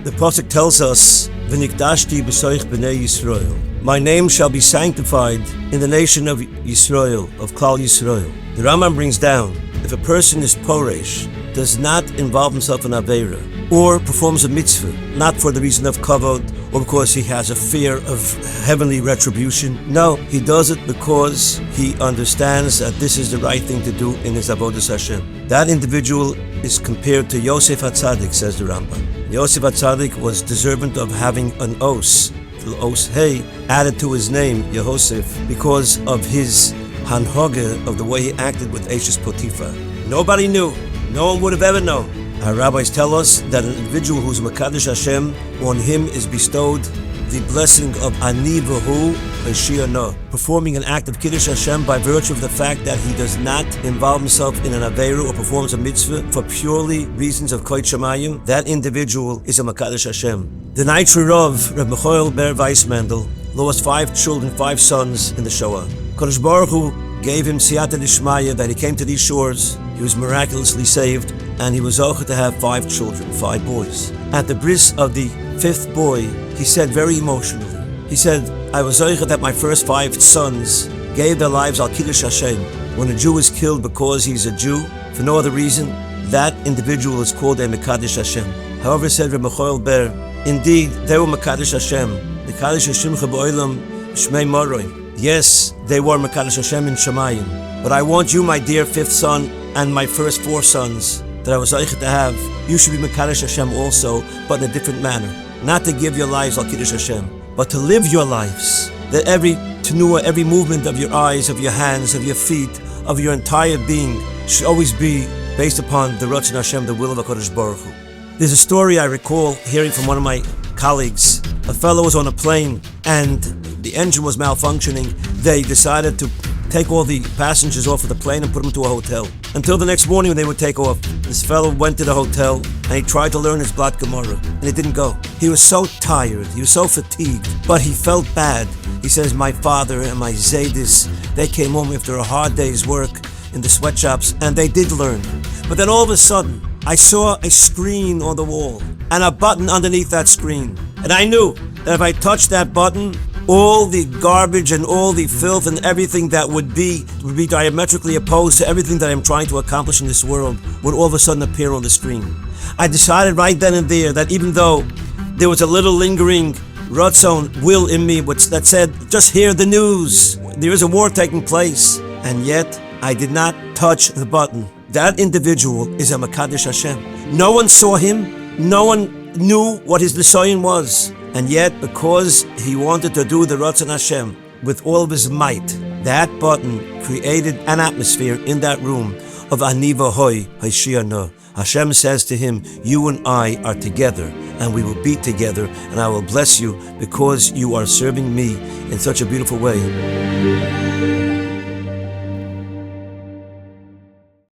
The Pasuk tells us, V'nikdashti b'soich b'nei Yisrael. My name shall be sanctified in the nation of Yisrael, of Klal Yisrael. The Rambam brings down, if a person is poresh, does not involve himself in Aveira, or performs a mitzvah, not for the reason of kavod, or because he has a fear of heavenly retribution. No, he does it because he understands that this is the right thing to do in his avodas Hashem. That individual is compared to Yosef HaTzadik, says the Rambam. Yosef HaTzadik was deserving of having an os, the os hey, added to his name, Yehosef, because of his hanhoge, of the way he acted with Eshes Potiphar. Nobody knew. No one would have ever known. Our rabbis tell us that an individual who's Mekadesh Hashem, on him is bestowed the blessing of Ani V'hu V'Shi'ano, performing an act of Kiddush Hashem by virtue of the fact that he does not involve himself in an Aveira or performs a mitzvah for purely reasons of Koit Shemayim. That individual is a Mekadesh Hashem. The Nitri Rav, Rabbi Ber Weissmandel, lost 5 children, 5 sons in the Shoah. Kodesh Baruch Hu gave him Siyata Dishmaya that he came to these shores. He was miraculously saved, and he was zocher to have 5 children, 5 boys. At the bris of the 5th boy, he said very emotionally, he said, I was zocher that my first 5 sons gave their lives al Kiddush Hashem. When a Jew is killed because he's a Jew, for no other reason, that individual is called a Mekadesh Hashem. However, said Rabbi Ber, indeed, they were Mekadesh Hashem. Mekadesh Hashem Chaboilam Shmei Moroi. Yes, they were Mekadesh Hashem in Shemayim. But I want you, my dear 5th son, and my first 4 sons, that I was zeichet to have, you should be Mekadesh Hashem also, but in a different manner. Not to give your lives al Kiddush Hashem, but to live your lives. That every tenuah, every movement of your eyes, of your hands, of your feet, of your entire being, should always be based upon the Ratzon Hashem, the will of HaKadosh Baruch Hu. There's a story I recall hearing from one of my colleagues. A fellow was on a plane and the engine was malfunctioning. They decided to take all the passengers off of the plane and put them into a hotel. Until the next morning when they would take off, this fellow went to the hotel and he tried to learn his Blat Gemara, and it didn't go. He was so tired, he was so fatigued, but he felt bad. He says, my father and my Zaydis, they came home after a hard day's work in the sweatshops, and they did learn. But then all of a sudden, I saw a screen on the wall and a button underneath that screen. And I knew that if I touched that button, all the garbage and all the filth and everything that would be diametrically opposed to everything that I'm trying to accomplish in this world would all of a sudden appear on the screen. I decided right then and there that even though there was a little lingering Ratzon will in me that said, just hear the news, there is a war taking place, and yet I did not touch the button. That individual is a Mekadesh Hashem. No one saw him, no one knew what his Nisayon was, and yet because he wanted to do the Ratzon Hashem with all of his might, that button created an atmosphere in that room of Ani V'Hoi Hashi'ano. Hashem says to him, you and I are together, and we will be together, and I will bless you because you are serving me in such a beautiful way.